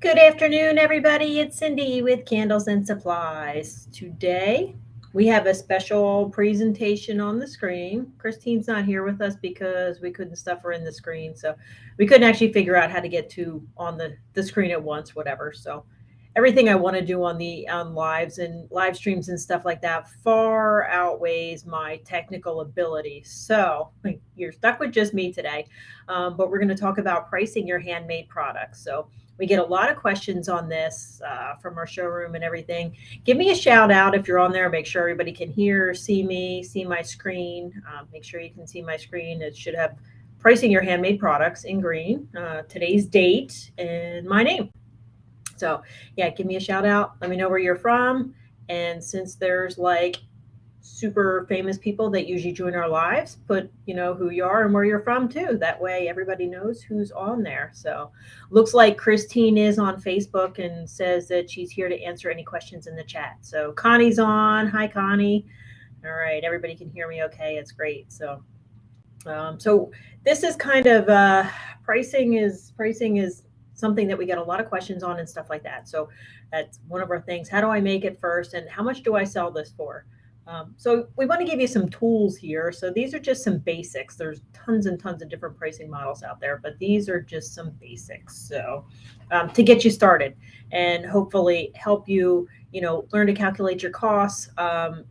Good afternoon, everybody. It's Cindy with Candles and Supplies. Today, we have a special presentation on the screen. Christine's not here with us because we couldn't stuff her in the screen. So we couldn't actually figure out how to get to on the screen at once, whatever. So everything I want to do on lives and live streams and stuff like that far outweighs my technical ability. So you're stuck with just me today. But we're going to talk about pricing your handmade products. So we get a lot of questions on this from our showroom and everything. Give me a shout out if you're on there. Make sure everybody can hear, see me, see my screen. Make sure you can see my screen. It should have pricing your handmade products in green, today's date, and my name. So, yeah, give me a shout out. Let me know where you're from. And since there's like super famous people that usually join our lives, put who you are and where you're from too. That way everybody knows who's on there. So looks like Christine is on Facebook and says that she's here to answer any questions in the chat. So Connie's on. Hi, Connie. All right, everybody can hear me okay. It's great. So this is kind of pricing is something that we get a lot of questions on and stuff like that. So that's one of our things. How do I make it first, and how much do I sell this for? So we want to give you some tools here. So these are just some basics. There's tons and tons of different pricing models out there, but these are just some basics. So to get you started and hopefully help you, learn to calculate your costs,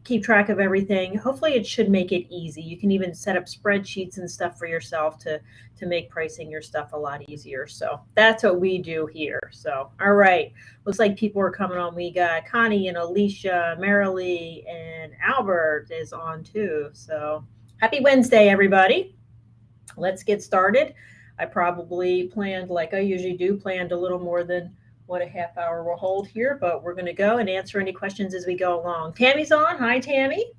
keep track of everything. Hopefully it should make it easy. You can even set up spreadsheets and stuff for yourself to make pricing your stuff a lot easier. So that's what we do here. So, all right. Looks like people are coming on. We got Connie and Alicia, Marilee, and Albert is on too. So happy Wednesday, everybody. Let's get started. I probably planned, like I usually do, planned a little more than what a half hour we'll hold here, but we're going to go and answer any questions as we go along. Tammy's on. Hi, Tammy.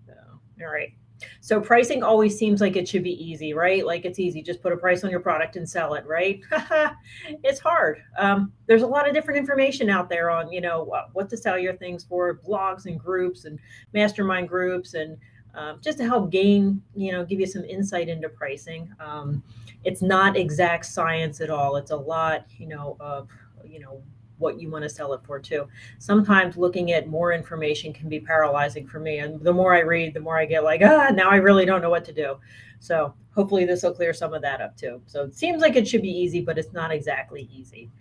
So, all right. So pricing always seems like it should be easy, right? Like it's easy. Just put a price on your product and sell it, right? It's hard. There's a lot of different information out there on, what to sell your things for, blogs and groups and mastermind groups, and just to help gain, give you some insight into pricing. It's not exact science at all. It's a lot, of, what you want to sell it for too. Sometimes looking at more information can be paralyzing for me. And the more I read, the more I get like, now I really don't know what to do. So hopefully this will clear some of that up too. So it seems like it should be easy, but it's not exactly easy.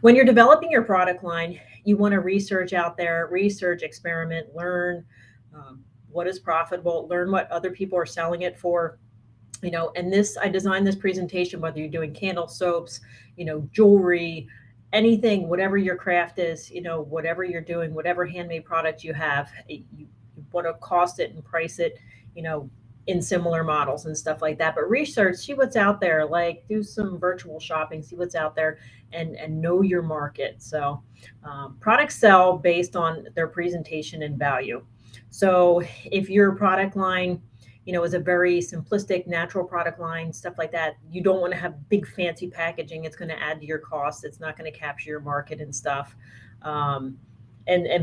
When you're developing your product line, you want to research out there, research, experiment, learn what is profitable, learn what other people are selling it for. And I designed this presentation, whether you're doing candle soaps, jewelry, anything, whatever your craft is, whatever you're doing, whatever handmade product you have, you want to cost it and price it, in similar models and stuff like that. But research, see what's out there, like do some virtual shopping, see what's out there, and know your market. So products sell based on their presentation and value. So if your product line, is a very simplistic, natural product line, stuff like that, you don't want to have big fancy packaging. It's going to add to your costs. It's not going to capture your market and stuff. And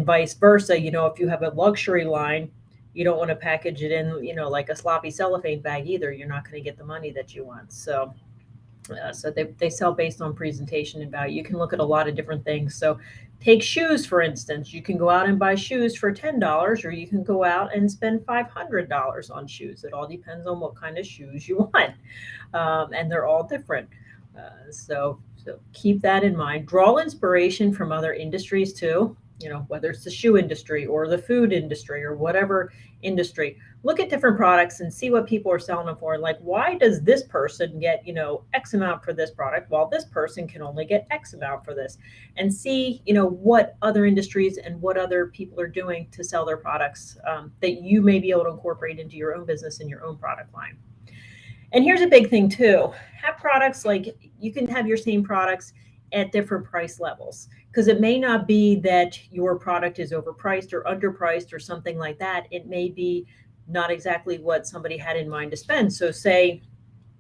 vice versa. If you have a luxury line, you don't want to package it in, like a sloppy cellophane bag either. You're not going to get the money that you want. So they sell based on presentation and value. You can look at a lot of different things. So take shoes, for instance. You can go out and buy shoes for $10, or you can go out and spend $500 on shoes. It all depends on what kind of shoes you want. And they're all different. So keep that in mind. Draw inspiration from other industries too. Whether it's the shoe industry or the food industry or whatever industry, look at different products and see what people are selling them for. And like, why does this person get, X amount for this product while this person can only get X amount for this? And see, what other industries and what other people are doing to sell their products that you may be able to incorporate into your own business and your own product line. And here's a big thing too. Have products, like you can have your same products at different price levels, because it may not be that your product is overpriced or underpriced or something like that. It may be not exactly what somebody had in mind to spend. So say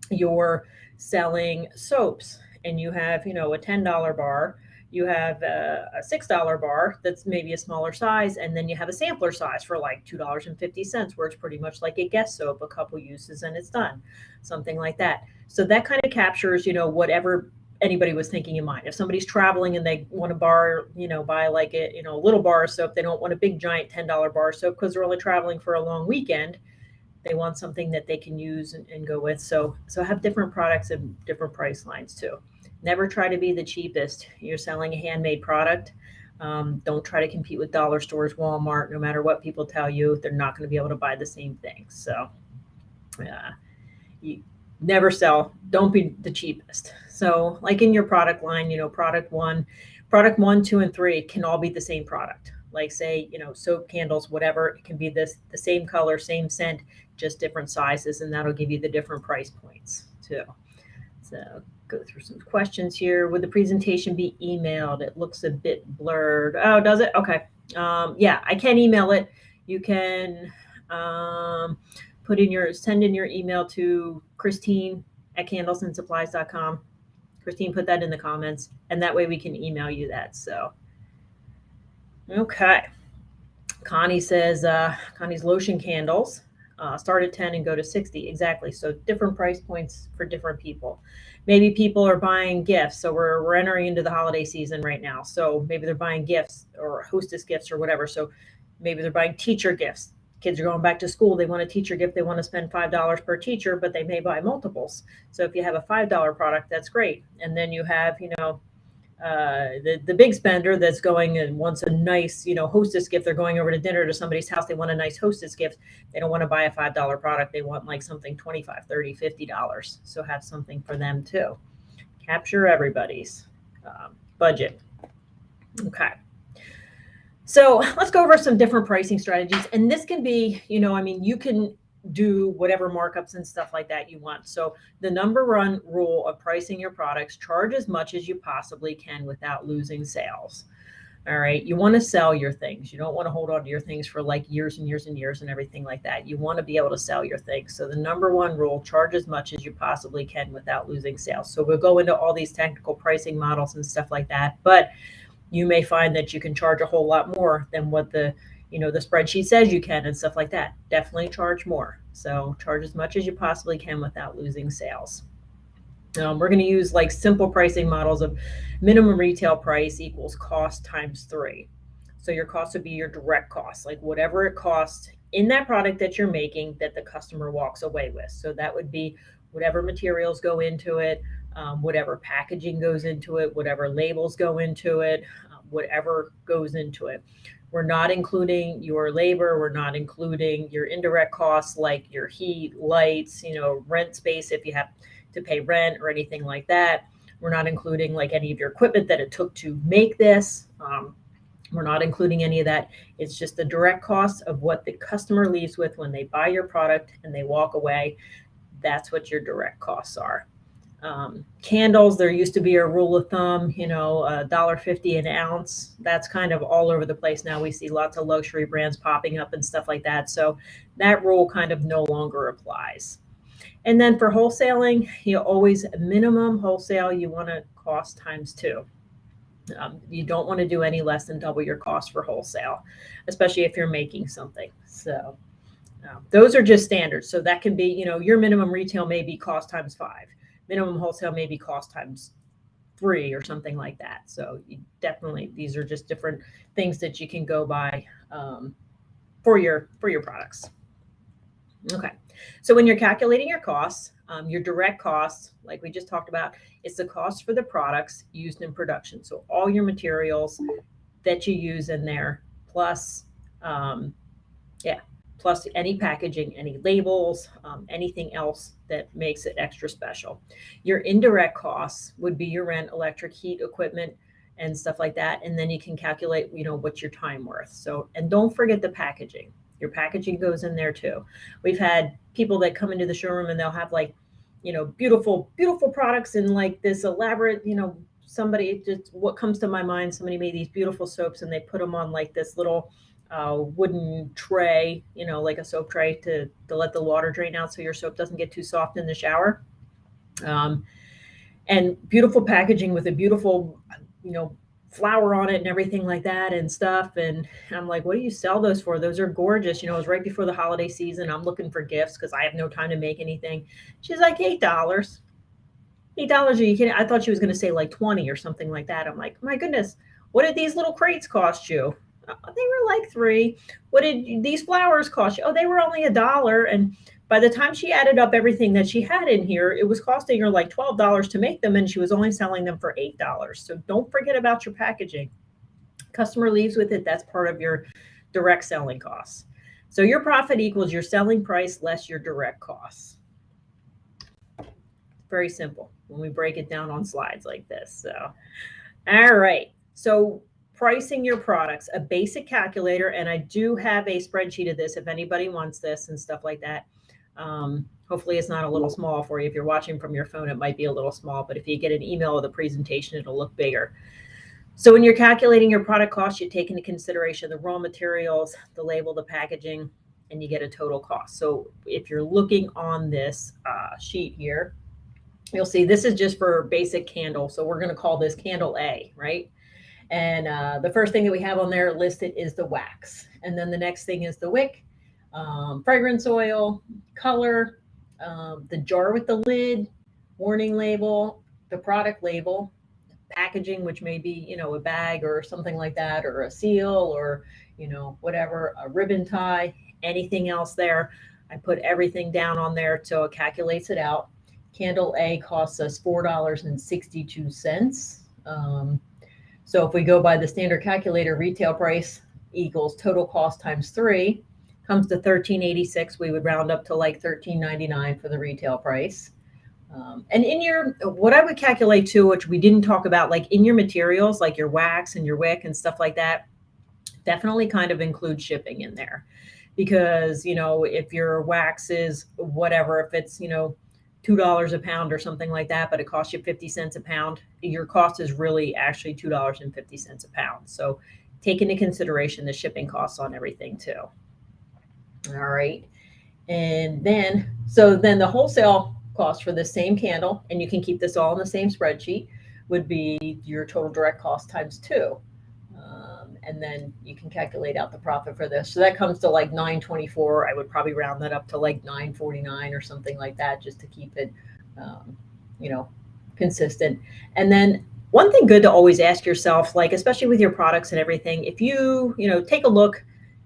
you're selling soaps and you have, a $10 bar, you have a $6 bar that's maybe a smaller size, and then you have a sampler size for like $2.50, where it's pretty much like a guest soap, a couple uses and it's done, something like that. So that kind of captures, whatever anybody was thinking in mind. If somebody's traveling and they want to buy like a little bar of soap, they don't want a big giant $10 bar of soap because they're only traveling for a long weekend. They want something that they can use and go with. So have different products and different price lines too. Never try to be the cheapest. You're selling a handmade product. Don't try to compete with dollar stores, Walmart. No matter what people tell you, they're not going to be able to buy the same thing. So you never sell. Don't be the cheapest. So like in your product line, product one, 2, and 3 can all be the same product. Like say, soap, candles, whatever, it can be the same color, same scent, just different sizes, and that'll give you the different price points too. So go through some questions here. Would the presentation be emailed? It looks a bit blurred. Oh, does it? Okay. Yeah, I can email it. You can send in your email to Christine@candlesandSupplies.com. Christine, put that in the comments, and that way we can email you that. So, okay. Connie says, Connie's lotion candles start at 10 and go to 60. Exactly. So different price points for different people. Maybe people are buying gifts. So we're entering into the holiday season right now. So maybe they're buying gifts or hostess gifts or whatever. So maybe they're buying teacher gifts. Kids are going back to school. They want a teacher gift. They want to spend $5 per teacher, but they may buy multiples. So if you have a $5 product, that's great. And then you have, the big spender that's going and wants a nice, hostess gift. They're going over to dinner to somebody's house. They want a nice hostess gift. They don't want to buy a $5 product. They want like something $25, $30, $50. So have something for them too. Capture everybody's budget. Okay. So let's go over some different pricing strategies. And this can be, you can do whatever markups and stuff like that you want. So the number one rule of pricing your products, charge as much as you possibly can without losing sales. All right. You want to sell your things. You don't want to hold on to your things for like years and years and years and everything like that. You want to be able to sell your things. So the number one rule, charge as much as you possibly can without losing sales. So we'll go into all these technical pricing models and stuff like that, but you may find that you can charge a whole lot more than what the spreadsheet says you can and stuff like that. Definitely charge more. So charge as much as you possibly can without losing sales. We're going to use like simple pricing models of minimum retail price equals cost times 3. So your cost would be your direct cost, like whatever it costs in that product that you're making that the customer walks away with. So that would be whatever materials go into it, whatever packaging goes into it, whatever labels go into it, whatever goes into it. We're not including your labor. We're not including your indirect costs like your heat, lights, rent space if you have to pay rent or anything like that. We're not including like any of your equipment that it took to make this. We're not including any of that. It's just the direct cost of what the customer leaves with when they buy your product and they walk away. That's what your direct costs are. Candles, there used to be a rule of thumb, $1.50 an ounce. That's kind of all over the place now. We see lots of luxury brands popping up and stuff like that. So that rule kind of no longer applies. And then for wholesaling, you always minimum wholesale, you want to cost times 2. You don't want to do any less than double your cost for wholesale, especially if you're making something. So those are just standards. So that can be, your minimum retail may be cost times 5. Minimum wholesale may be cost times 3 or something like that. So these are just different things that you can go by for your products. Okay. So when you're calculating your costs, your direct costs, like we just talked about, is the cost for the products used in production. So all your materials that you use in there, plus any packaging, any labels, anything else that makes it extra special. Your indirect costs would be your rent, electric, heat, equipment, and stuff like that. And then you can calculate, what's your time worth. So, and don't forget the packaging. Your packaging goes in there too. We've had people that come into the showroom and they'll have like, beautiful, beautiful products in like this elaborate, what comes to my mind, somebody made these beautiful soaps and they put them on like this little wooden tray, like a soap tray to let the water drain out so your soap doesn't get too soft in the shower. And beautiful packaging with a beautiful, flower on it and everything like that and stuff. And I'm like, what do you sell those for? Those are gorgeous. It was right before the holiday season. I'm looking for gifts because I have no time to make anything. She's like, $8. $8. Are you kidding? I thought she was going to say like 20 or something like that. I'm like, my goodness, what did these little crates cost you? They were like 3. What did these flowers cost you? Oh, they were only $1. And by the time she added up everything that she had in here, it was costing her like $12 to make them, and she was only selling them for $8. So don't forget about your packaging. Customer leaves with it. That's part of your direct selling costs. So your profit equals your selling price less your direct costs. Very simple when we break it down on slides like this. So, all right. So pricing your products, a basic calculator, and I do have a spreadsheet of this if anybody wants this and stuff like that. Hopefully it's not a little small for you. If you're watching from your phone, it might be a little small, but if you get an email of the presentation, it'll look bigger. So when you're calculating your product cost, you take into consideration the raw materials, the label, the packaging, and you get a total cost. So if you're looking on this sheet here, you'll see this is just for basic candle. So we're going to call this candle A, right? And the first thing that we have on there listed is the wax. And then the next thing is the wick, fragrance oil, color, the jar with the lid, warning label, the product label, packaging, which may be, a bag or something like that, or a seal, or, whatever, a ribbon tie, anything else there. I put everything down on there so it calculates it out. Candle A costs us $4.62. So if we go by the standard calculator, retail price equals total cost times 3 comes to $13.86. We would round up to like $13.99 for the retail price. And in what I would calculate too, which we didn't talk about, like in your materials, like your wax and your wick and stuff like that, definitely kind of include shipping in there. Because, if your wax is whatever, if it's, $2 a pound or something like that, but it costs you 50 cents a pound, your cost is really actually $2.50 a pound. So take into consideration the shipping costs on everything too. All right. And then the wholesale cost for the same candle, and you can keep this all in the same spreadsheet, would be your total direct cost times 2. And then you can calculate out the profit for this. So that comes to like $9.24. I would probably round that up to like $9.49 or something like that, just to keep it, consistent. And then one thing good to always ask yourself, like, especially with your products and everything, if you, take a look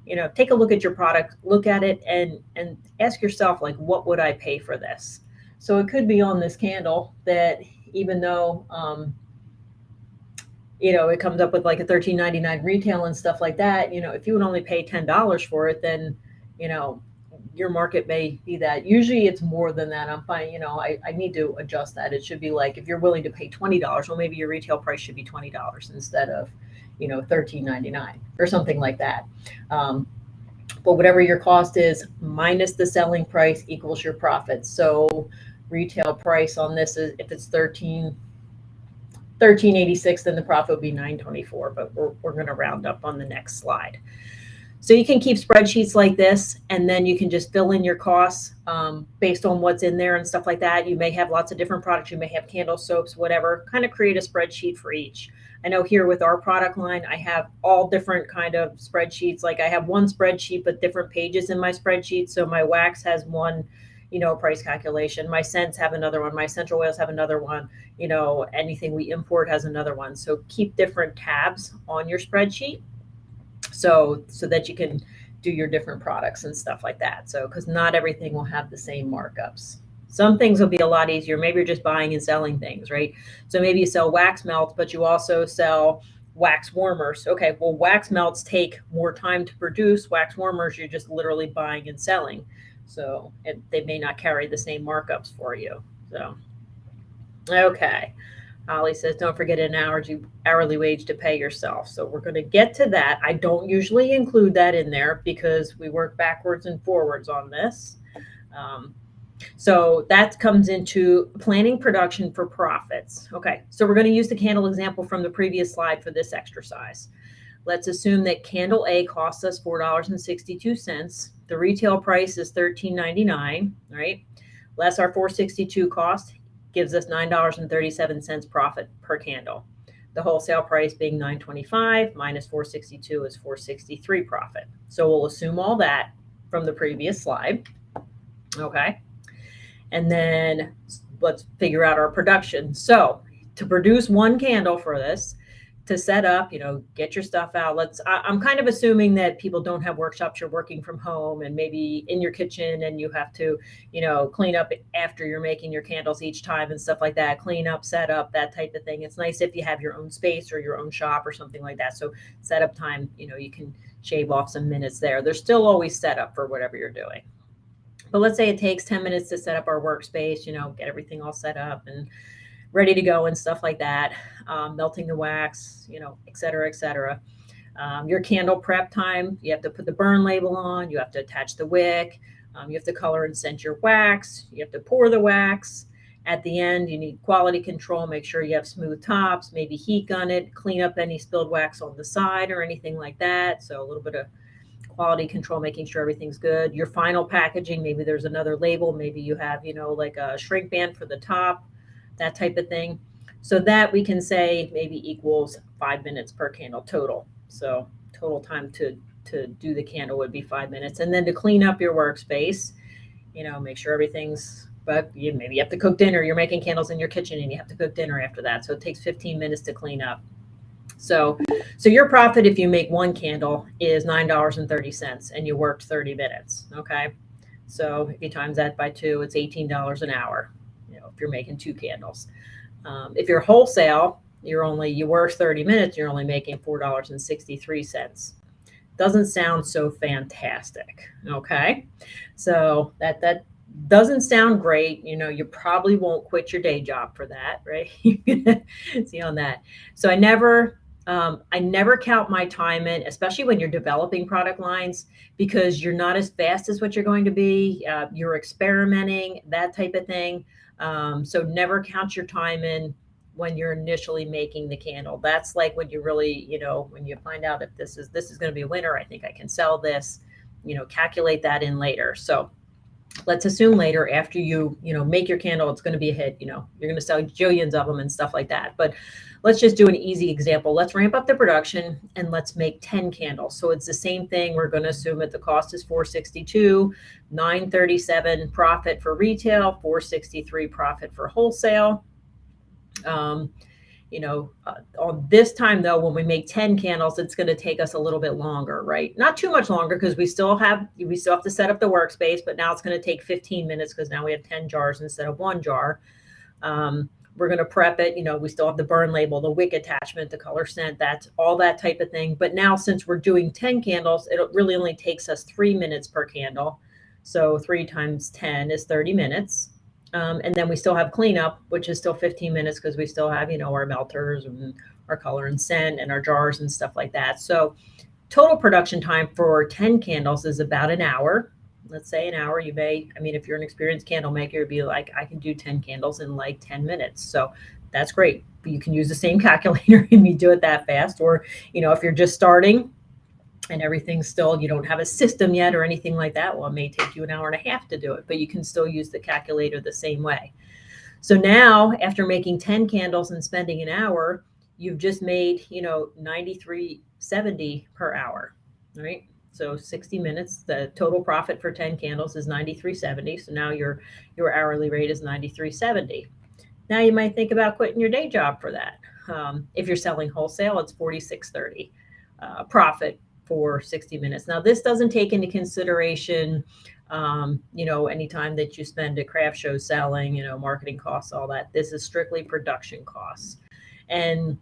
at your product, look at it and ask yourself, like, what would I pay for this? So it could be on this candle that even though, it comes up with like a $13.99 retail and stuff like that, if you would only pay $10 for it, then, your market may be that. Usually it's more than that. I'm fine. I need to adjust that. It should be like, if you're willing to pay $20, well, maybe your retail price should be $20 instead of, $13.99 or something like that. But whatever your cost is minus the selling price equals your profit. So retail price on this is, if it's $13.86, then the profit would be $9.24, but we're going to round up on the next slide. So you can keep spreadsheets like this, and then you can just fill in your costs based on what's in there and stuff like that. You may have lots of different products. You may have candle soaps, whatever. Kind of create a spreadsheet for each. I know here with our product line, I have all different kind of spreadsheets. Like I have one spreadsheet, but different pages in my spreadsheet. So my wax has one, price calculation. My scents have another one. My essential oils have another one. Anything we import has another one. So keep different tabs on your spreadsheet so that you can do your different products and stuff like that. So, because not everything will have the same markups. Some things will be a lot easier. Maybe you're just buying and selling things, right? So maybe you sell wax melts, but you also sell wax warmers. Okay, well, wax melts take more time to produce. Wax warmers, you're just literally buying and selling. So they may not carry the same markups for you. So, okay. Holly says, don't forget an hourly wage to pay yourself. So we're going to get to that. I don't usually include that in there because we work backwards and forwards on this. So that comes into planning production for profits. Okay, so we're going to use the candle example from the previous slide for this exercise. Let's assume that candle A costs us $4.62. The retail price is $13.99, right? Less our $4.62 cost gives us $9.37 profit per candle. The wholesale price being $9.25 minus $4.62 is $4.63 profit. So we'll assume all that from the previous slide. Okay. And then let's figure out our production. So to produce one candle for this, to set up, get your stuff out. I'm kind of assuming that people don't have workshops. You're working from home and maybe in your kitchen, and you have to, clean up after you're making your candles each time and stuff like that, clean up, set up, that type of thing. It's nice if you have your own space or your own shop or something like that. So setup time, you can shave off some minutes there. There's still always setup for whatever you're doing. But let's say it takes 10 minutes to set up our workspace, get everything all set up and ready to go and stuff like that, melting the wax, et cetera, et cetera. Your candle prep time, you have to put the burn label on, you have to attach the wick, you have to color and scent your wax, you have to pour the wax. At the end, you need quality control, make sure you have smooth tops, maybe heat gun it, clean up any spilled wax on the side or anything like that. So a little bit of quality control, making sure everything's good. Your final packaging, maybe there's another label, maybe you have, like a shrink band for the top, that type of thing. So that we can say maybe equals 5 minutes per candle total. So total time to do the candle would be 5 minutes. And then to clean up your workspace, make sure everything's, but maybe you have to cook dinner. You're making candles in your kitchen and you have to cook dinner after that. So it takes 15 minutes to clean up. So your profit, if you make one candle, is $9.30 and you worked 30 minutes. Okay. So if you times that by 2, it's $18 an hour, if you're making 2 candles. If you're wholesale, you work 30 minutes, you're only making $4.63. Doesn't sound so fantastic. Okay. So that doesn't sound great. You probably won't quit your day job for that, right? See on that. So I never count my time in, especially when you're developing product lines, because you're not as fast as what you're going to be. You're experimenting, that type of thing. So never count your time in when you're initially making the candle. That's like when you really, when you find out if this is going to be a winner, I think I can sell this, calculate that in later. So let's assume later after you make your candle, it's going to be a hit, you're going to sell jillions of them and stuff like that. But let's just do an easy example. Let's ramp up the production and let's make 10 candles. So it's the same thing. We're going to assume that the cost is $462, $937 profit for retail, $463 profit for wholesale. On this time though, when we make 10 candles, it's going to take us a little bit longer, right? Not too much longer, because we still have to set up the workspace, but now it's going to take 15 minutes because now we have 10 jars instead of 1 jar. We're going to prep it. We still have the burn label, the wick attachment, the color scent, that's all that type of thing. But now since we're doing 10 candles, it really only takes us 3 minutes per candle. So 3 times 10 is 30 minutes. And then we still have cleanup, which is still 15 minutes because we still have, our melters and our color and scent and our jars and stuff like that. So total production time for 10 candles is about an hour. Let's say an hour. If you're an experienced candle maker, you'd be like, I can do 10 candles in like 10 minutes. So that's great. But you can use the same calculator and you do it that fast. Or, if you're just starting and everything's still, you don't have a system yet or anything like that, well, it may take you an hour and a half to do it, but you can still use the calculator the same way. So now after making 10 candles and spending an hour, you've just made, $93.70 per hour, right? So 60 minutes, the total profit for 10 candles is $93.70. So now your hourly rate is $93.70. Now you might think about quitting your day job for that. If you're selling wholesale, it's $46.30 profit for 60 minutes. Now, this doesn't take into consideration, any time that you spend at craft shows selling, marketing costs, all that. This is strictly production costs. And,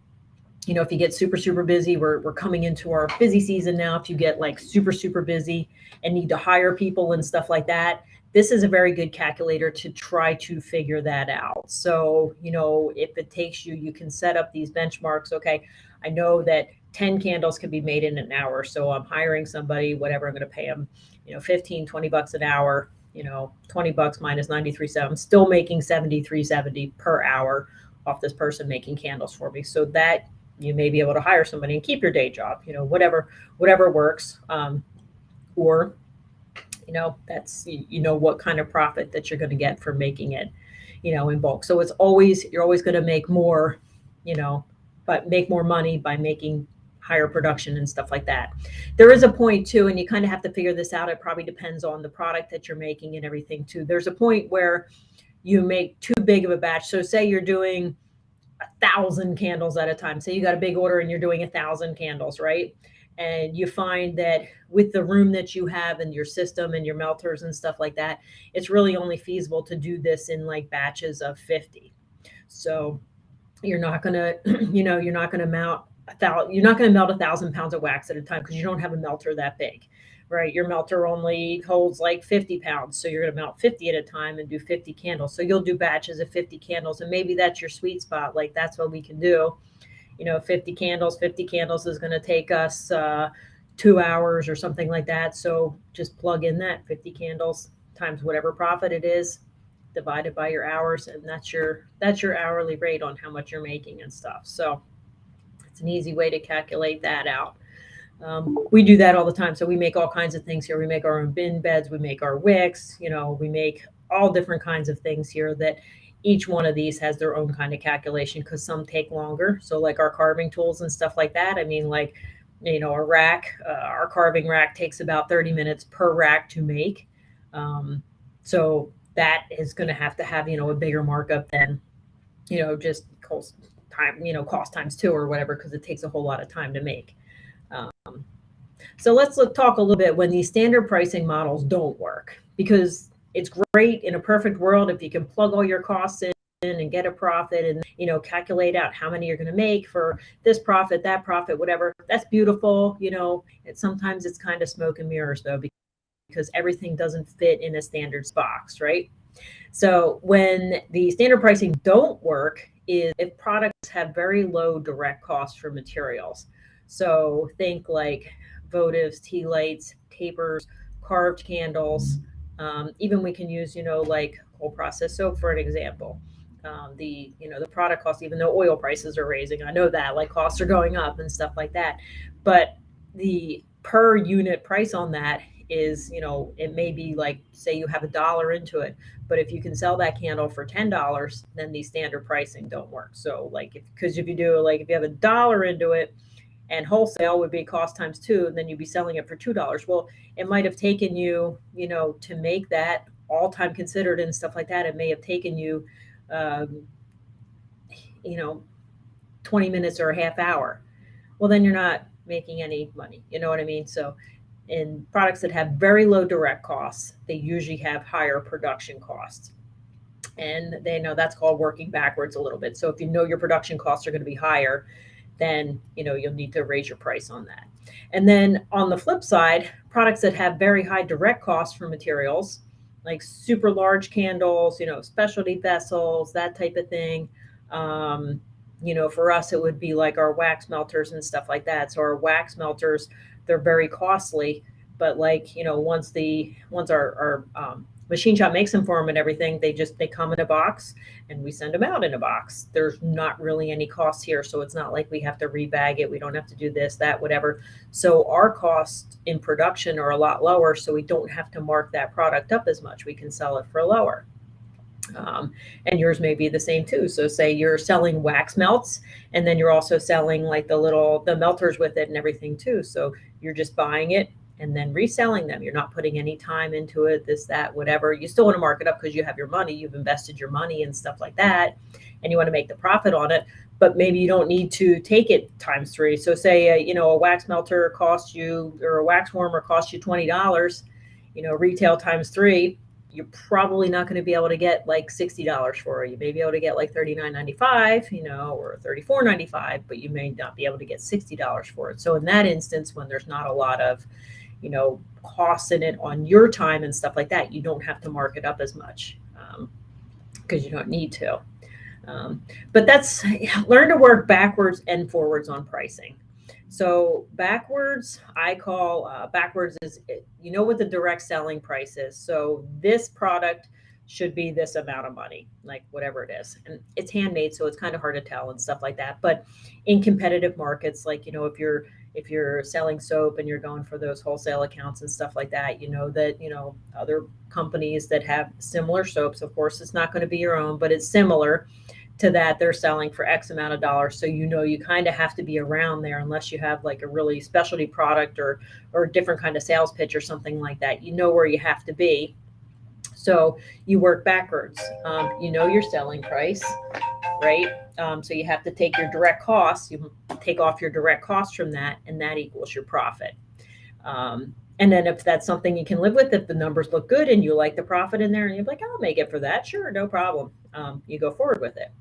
if you get super, super busy, we're coming into our busy season now. If you get like super, super busy and need to hire people and stuff like that, this is a very good calculator to try to figure that out. So, if it takes you can set up these benchmarks. Okay, I know that 10 candles can be made in an hour. So I'm hiring somebody, whatever, I'm going to pay them, $15, $20 an hour, $20 minus 93.7. I'm still making $73.70 per hour off this person making candles for me. So that you may be able to hire somebody and keep your day job, whatever works. Or, that's, what kind of profit that you're going to get for making it, in bulk. So you're always going to make more, but make more money by making higher production and stuff like that. There is a point too, and you kind of have to figure this out. It probably depends on the product that you're making and everything too. There's a point where you make too big of a batch. So say you're doing 1,000 candles at a time. Say you got a big order and you're doing 1,000 candles, right? And you find that with the room that you have and your system and your melters and stuff like that, it's really only feasible to do this in like batches of 50. So you're not going to, you're not going to you're not going to melt 1,000 pounds of wax at a time because you don't have a melter that big, right? Your melter only holds like 50 pounds. So you're going to melt 50 at a time and do 50 candles. So you'll do batches of 50 candles, and maybe that's your sweet spot. Like that's what we can do. 50 candles is going to take us 2 hours or something like that. So just plug in that 50 candles times whatever profit it is, divided by your hours, and that's your hourly rate on how much you're making and stuff. So it's an easy way to calculate that out. We do that all the time. So we make all kinds of things here. We make our own bin beds, we make our wicks, we make all different kinds of things here that each one of these has their own kind of calculation because some take longer. So like our carving tools and stuff like that. I mean, like, a rack, our carving rack takes about 30 minutes per rack to make. So that is going to have a bigger markup than, just cost times 2 or whatever, because it takes a whole lot of time to make. So let's talk a little bit when these standard pricing models don't work, because it's great in a perfect world if you can plug all your costs in and get a profit and, calculate out how many you're going to make for this profit, that profit, whatever. That's beautiful. Sometimes it's kind of smoke and mirrors though, because everything doesn't fit in a standard box, right? So when the standard pricing don't work is if products have very low direct costs for materials. So think like votives, tea lights, tapers, carved candles. Even we can use, like cold processed soap for an example. The product costs, even though oil prices are raising, I know that like costs are going up and stuff like that, but the per unit price on that is, it may be like, say you have $1 into it, but if you can sell that candle for $10, then the standard pricing don't work. So like, if you have $1 into it and wholesale would be cost times 2, and then you'd be selling it for $2. Well, it might have taken you, to make that, all time considered and stuff like that, it may have taken you, 20 minutes or a half hour. Well, then you're not making any money. You know what I mean? So in products that have very low direct costs, they usually have higher production costs. And they know that's called working backwards a little bit. So if you know your production costs are going to be higher, then you'll need to raise your price on that. And then on the flip side, products that have very high direct costs for materials, like super large candles, specialty vessels, that type of thing. For us, it would be like our wax melters and stuff like that. So our wax melters, they're very costly, but like, once our machine shop makes them for them and everything, they come in a box and we send them out in a box. There's not really any cost here. So it's not like we have to rebag it. We don't have to do this, that, whatever. So our costs in production are a lot lower. So we don't have to mark that product up as much. We can sell it for lower. And yours may be the same too. So say you're selling wax melts and then you're also selling like the melters with it and everything too. So you're just buying it and then reselling them. You're not putting any time into it, this, that, whatever. You still want to mark it up because you have your money, you've invested your money and stuff like that, and you want to make the profit on it, but maybe you don't need to take it times 3. So say, a wax melter costs you, or a wax warmer costs you $20, retail times 3, you're probably not going to be able to get like $60 for it. You may be able to get like $39.95, or $34.95, but you may not be able to get $60 for it. So in that instance, when there's not a lot of, costs in it on your time and stuff like that, you don't have to mark it up as much because you don't need to. But that's, learn to work backwards and forwards on pricing. So backwards, I call backwards is, what the direct selling price is. So this product should be this amount of money, like whatever it is. And it's handmade, so it's kind of hard to tell and stuff like that. But in competitive markets, like, if you're selling soap and you're going for those wholesale accounts and stuff like that, that, other companies that have similar soaps, of course, it's not going to be your own, but it's similar to that, they're selling for X amount of dollars. So, you kind of have to be around there unless you have like a really specialty product or a different kind of sales pitch or something like that, where you have to be. So you work backwards. You know your selling price, right? So you have to take your direct costs, you take off your direct costs from that, and that equals your profit. And then if that's something you can live with, if the numbers look good and you like the profit in there, and you're like, I'll make it for that, sure, no problem. You go forward with it.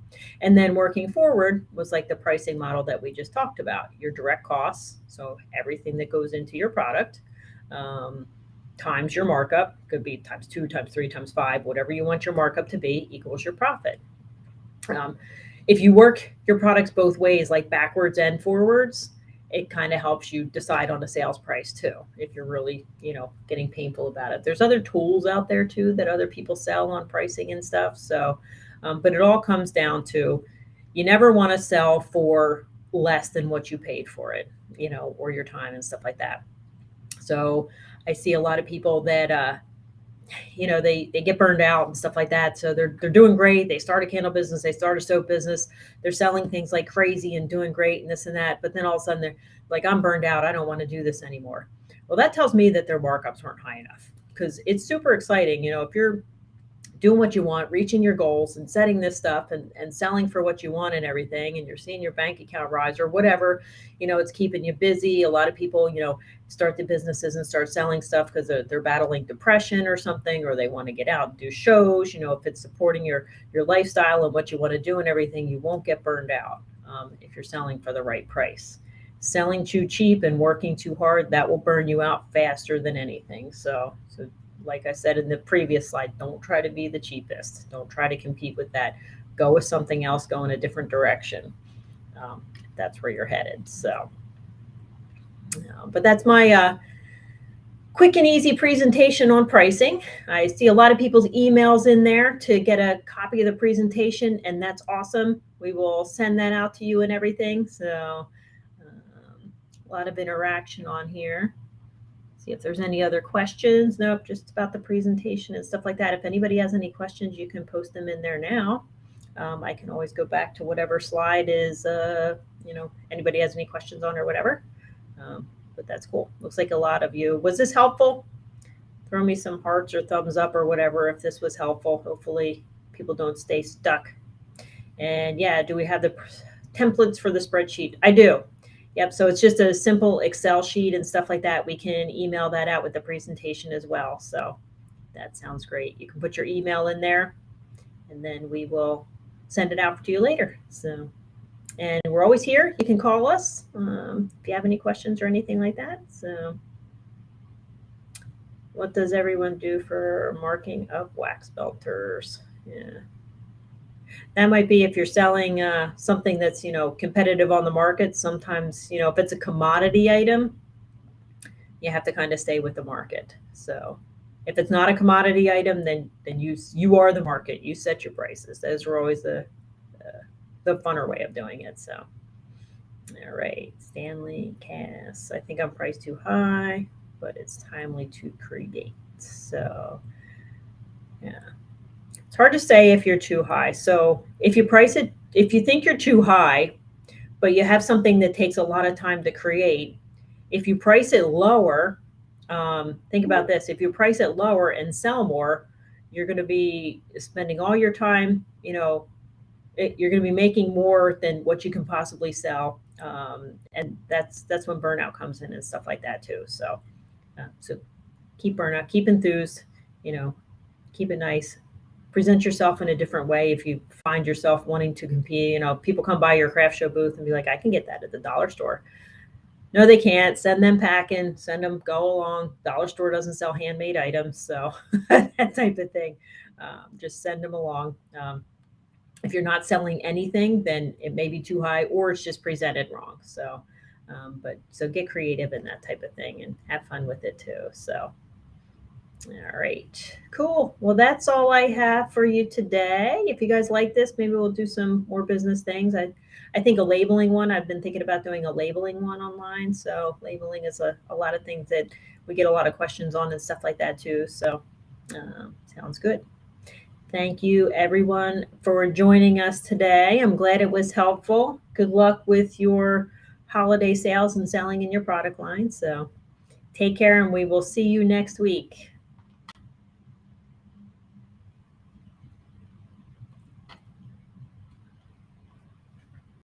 And then working forward was like the pricing model that we just talked about. Your direct costs, so everything that goes into your product, times your markup, could be times 2, times 3, times 5, whatever you want your markup to be, equals your profit. If you work your products both ways, like backwards and forwards, it kind of helps you decide on a sales price too, if you're really, getting painful about it. There's other tools out there too that other people sell on pricing and stuff. So, but it all comes down to, you never want to sell for less than what you paid for it, or your time and stuff like that. So I see a lot of people that, they get burned out and stuff like that. So they're doing great. They start a candle business, they start a soap business, they're selling things like crazy and doing great and this and that. But then all of a sudden they're like, I'm burned out, I don't want to do this anymore. Well, that tells me that their markups weren't high enough, because it's super exciting. If you're doing what you want, reaching your goals and setting this stuff and selling for what you want and everything, and you're seeing your bank account rise or whatever, it's keeping you busy. A lot of people, start the businesses and start selling stuff because they're battling depression or something, or they want to get out and do shows. If it's supporting your lifestyle and what you want to do and everything, you won't get burned out if you're selling for the right price. Selling too cheap and working too hard, that will burn you out faster than anything. So like I said in the previous slide, don't try to be the cheapest. Don't try to compete with that. Go with something else, go in a different direction. That's where you're headed. So, but that's my quick and easy presentation on pricing. I see a lot of people's emails in there to get a copy of the presentation, and that's awesome. We will send that out to you and everything. So a lot of interaction on here. See if there's any other questions. Nope, just about the presentation and stuff like that. If anybody has any questions, you can post them in there now. I can always go back to whatever slide is, anybody has any questions on or whatever. But that's cool. Looks like a lot of you. Was this helpful? Throw me some hearts or thumbs up or whatever if this was helpful. Hopefully people don't stay stuck. And yeah, do we have the templates for the spreadsheet? I do. Yep. So it's just a simple Excel sheet and stuff like that. We can email that out with the presentation as well. So that sounds great. You can put your email in there, and then we will send it out to you later. So, and we're always here. You can call us if you have any questions or anything like that. So what does everyone do for marking of wax belters? Yeah. That might be if you're selling something that's, competitive on the market. Sometimes, if it's a commodity item, you have to kind of stay with the market. So if it's not a commodity item, then you are the market. You set your prices. Those are always the funner way of doing it. So, all right, Stanley Cass. I think I'm priced too high, but it's timely to create. So, yeah. It's hard to say if you're too high. So if you price it, if you think you're too high, but you have something that takes a lot of time to create, if you price it lower, think about this. If you price it lower and sell more, you're going to be spending all your time, you're going to be making more than what you can possibly sell. And that's when burnout comes in and stuff like that too. So keep burnout, keep enthused, keep it nice. Present yourself in a different way. If you find yourself wanting to compete, people come by your craft show booth and be like, I can get that at the dollar store. No, they can't. Send them packing, send them, go along. Dollar store doesn't sell handmade items. So that type of thing. Just send them along. If you're not selling anything, then it may be too high, or it's just presented wrong. So, so get creative in that type of thing and have fun with it too. So. All right, cool. Well, that's all I have for you today. If you guys like this, maybe we'll do some more business things. I think a labeling one, I've been thinking about doing a labeling one online. So labeling is a lot of things that we get a lot of questions on and stuff like that too. So sounds good. Thank you everyone for joining us today. I'm glad it was helpful. Good luck with your holiday sales and selling in your product line. So take care, and we will see you next week.